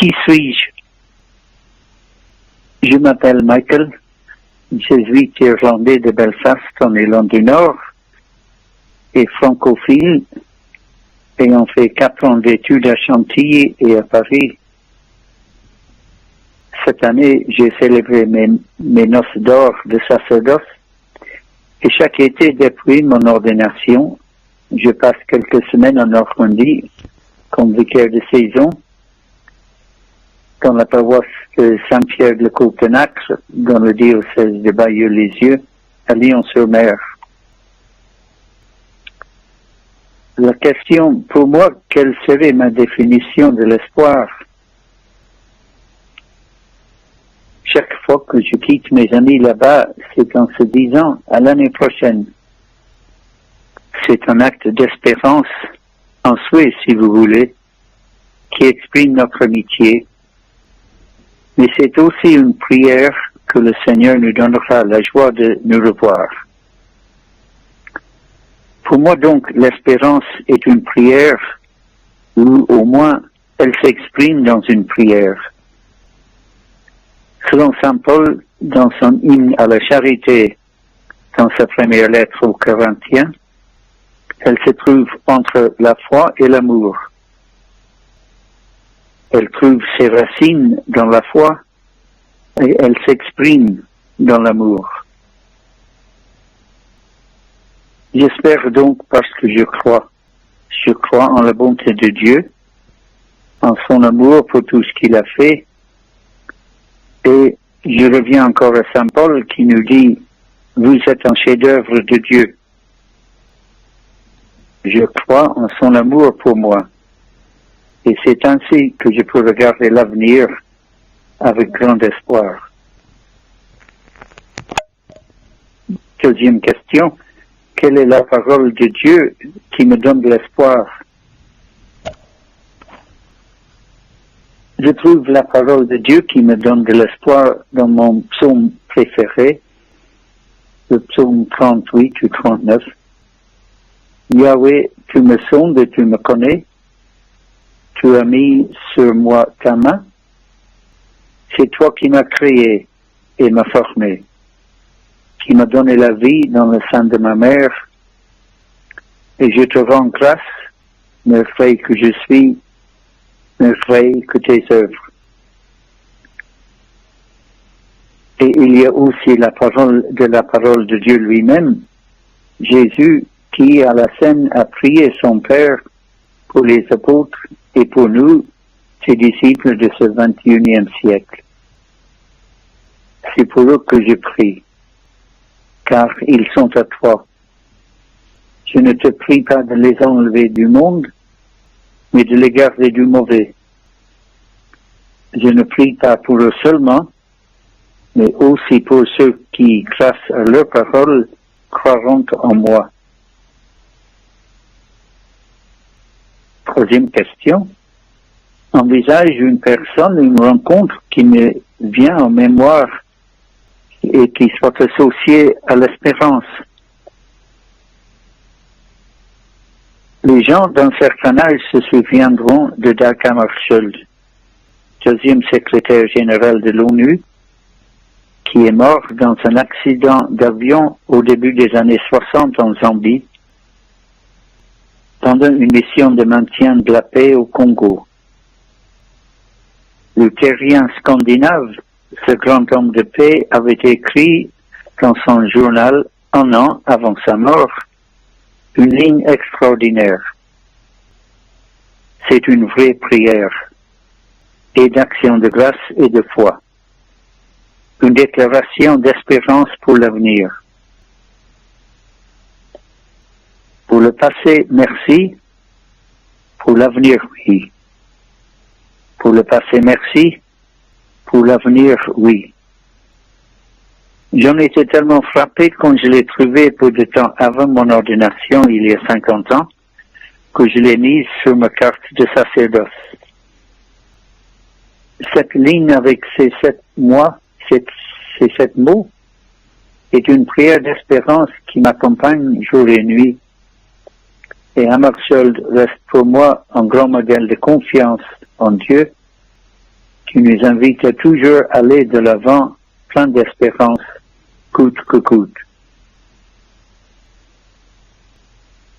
Qui suis-je? Je m'appelle Michael, jésuite irlandais de Belfast en Irlande du Nord et francophile, ayant fait 4 ans d'études à Chantilly et à Paris. Cette année, j'ai célébré mes noces d'or de sacerdoce et chaque été depuis mon ordination, je passe quelques semaines en Normandie comme vicaire de saison dans la paroisse de Saint-Pierre-le-Copenacre, dans le diocèse de Bayeux-les-Yeux, à Lyon-sur-Mer. La question, pour moi, quelle serait ma définition de l'espoir? Chaque fois que je quitte mes amis là-bas, c'est en se disant à l'année prochaine. C'est un acte d'espérance, un souhait, si vous voulez, qui exprime notre amitié. Mais c'est aussi une prière que le Seigneur nous donnera la joie de nous revoir. Pour moi donc, l'espérance est une prière, ou au moins, elle s'exprime dans une prière. Selon Saint Paul, dans son hymne à la charité, dans sa première lettre aux Corinthiens, elle se trouve entre la foi et l'amour. Elle trouve ses racines dans la foi et elle s'exprime dans l'amour. J'espère donc parce que je crois. Je crois en la bonté de Dieu, en son amour pour tout ce qu'il a fait. Et je reviens encore à Saint Paul qui nous dit « Vous êtes un chef-d'œuvre de Dieu ». Je crois en son amour pour moi. Et c'est ainsi que je peux regarder l'avenir avec grand espoir. Deuxième question, quelle est la parole de Dieu qui me donne de l'espoir? Je trouve la parole de Dieu qui me donne de l'espoir dans mon psaume préféré, le psaume 38 ou 39. Yahweh, tu me sondes et tu me connais. Tu as mis sur moi ta main. C'est toi qui m'as créé et m'as formé, qui m'as donné la vie dans le sein de ma mère. Et je te rends grâce, merveille que je suis, merveille que tes œuvres. Et il y a aussi la parole de Dieu lui-même, Jésus, qui à la scène a prié son Père pour les apôtres et pour nous, ses disciples de ce 21e siècle. C'est pour eux que je prie, car ils sont à toi. Je ne te prie pas de les enlever du monde, mais de les garder du mauvais. Je ne prie pas pour eux seulement, mais aussi pour ceux qui, grâce à leur parole, croiront en moi. Troisième question. Envisage une personne, une rencontre qui me vient en mémoire et qui soit associée à l'espérance. Les gens d'un certain âge se souviendront de Dag Hammarskjöld, deuxième secrétaire général de l'ONU, qui est mort dans un accident d'avion au début des années 60 en Zambie, pendant une mission de maintien de la paix au Congo. Le terrien scandinave, ce grand homme de paix, avait écrit dans son journal, un an avant sa mort, une ligne extraordinaire. C'est une vraie prière et d'action de grâce et de foi. Une déclaration d'espérance pour l'avenir. Pour le passé, merci. Pour l'avenir, oui. Pour le passé, merci. Pour l'avenir, oui. J'en étais tellement frappé quand je l'ai trouvé peu de temps avant mon ordination, il y a 50 ans, que je l'ai mise sur ma carte de sacerdoce. Cette ligne avec ces 7 mois, ces 7 mots, est une prière d'espérance qui m'accompagne jour et nuit. Et Hammarskjöld reste pour moi un grand modèle de confiance en Dieu qui nous invite à toujours aller de l'avant, plein d'espérance, coûte que coûte.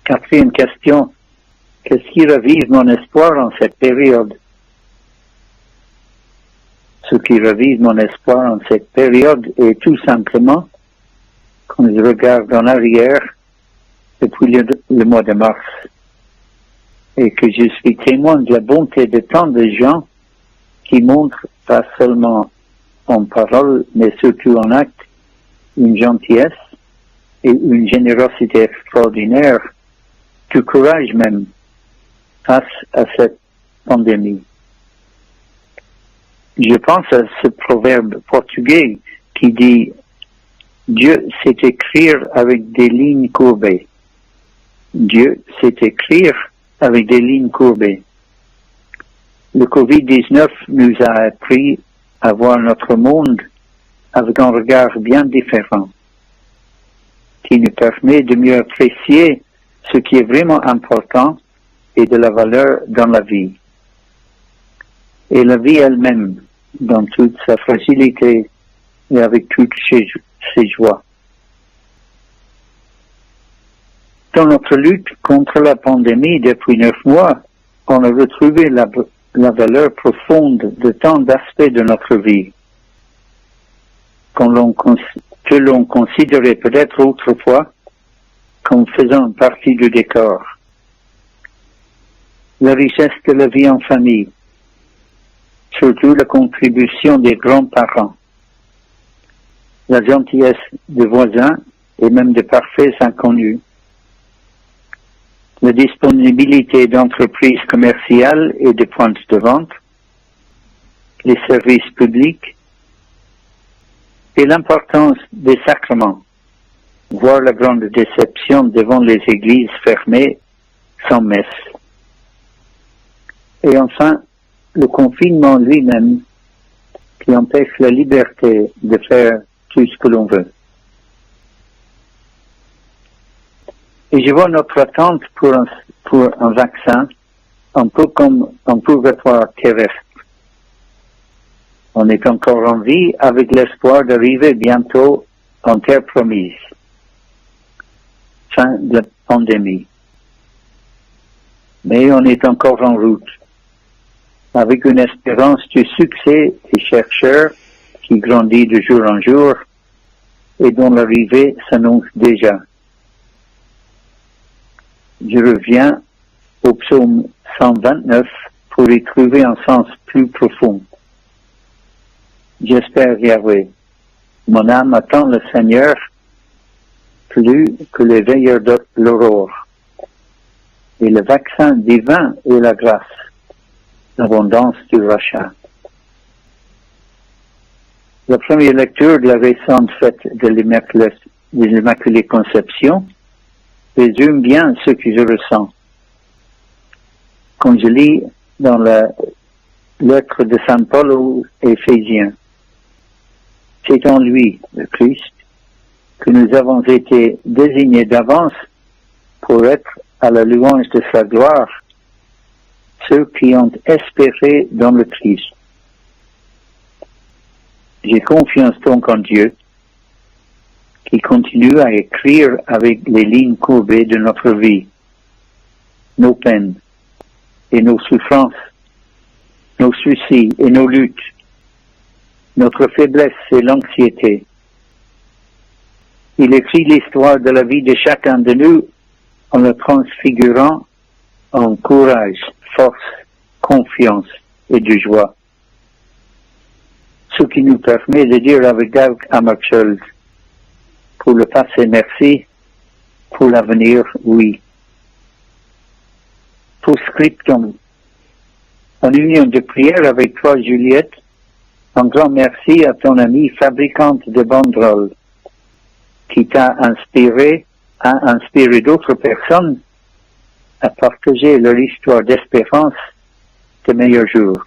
Quatrième question, qu'est-ce qui ravive mon espoir en cette période? Ce qui ravive mon espoir en cette période est tout simplement, quand je regarde en arrière, depuis le mois de mars, et que je suis témoin de la bonté de tant de gens qui montrent, pas seulement en parole, mais surtout en acte, une gentillesse et une générosité extraordinaire, du courage même, face à cette pandémie. Je pense à ce proverbe portugais qui dit « Dieu sait écrire avec des lignes courbées ». Dieu sait écrire avec des lignes courbées. Le Covid-19 nous a appris à voir notre monde avec un regard bien différent, qui nous permet de mieux apprécier ce qui est vraiment important et de la valeur dans la vie. Et la vie elle-même, dans toute sa fragilité et avec toutes ses joies. Dans notre lutte contre la pandémie depuis 9 mois, on a retrouvé la valeur profonde de tant d'aspects de notre vie que l'on considérait peut-être autrefois comme faisant partie du décor. La richesse de la vie en famille, surtout la contribution des grands-parents, la gentillesse des voisins et même de parfaits inconnus, la disponibilité d'entreprises commerciales et de points de vente, les services publics et l'importance des sacrements, voire la grande déception devant les églises fermées sans messe. Et enfin, le confinement lui-même qui empêche la liberté de faire tout ce que l'on veut. Et je vois notre attente pour un vaccin un peu comme un purgatoire terrestre. On est encore en vie avec l'espoir d'arriver bientôt en terre promise. Fin de la pandémie. Mais on est encore en route, avec une espérance du succès des chercheurs qui grandit de jour en jour et dont l'arrivée s'annonce déjà. Je reviens au psaume 129 pour y trouver un sens plus profond. J'espère, Yahweh, mon âme attend le Seigneur plus que les veilleurs de l'aurore. Et le vaccin divin est la grâce, l'abondance du rachat. La première lecture de la récente fête de l'Immaculée Conception résume bien ce que je ressens. Quand je lis dans la lettre de Saint Paul aux Éphésiens, c'est en lui, le Christ, que nous avons été désignés d'avance pour être à la louange de sa gloire, ceux qui ont espéré dans le Christ. J'ai confiance donc en Dieu, qui continue à écrire avec les lignes courbées de notre vie, nos peines et nos souffrances, nos soucis et nos luttes, notre faiblesse et l'anxiété. Il écrit l'histoire de la vie de chacun de nous en le transfigurant en courage, force, confiance et de joie. Ce qui nous permet de dire avec Dag Hammarskjöld, pour le passé merci, pour l'avenir oui. Postscriptum. En union de prière avec toi, Juliette, un grand merci à ton amie fabricante de banderoles, qui t'a inspiré d'autres personnes à partager leur histoire d'espérance de meilleurs jours.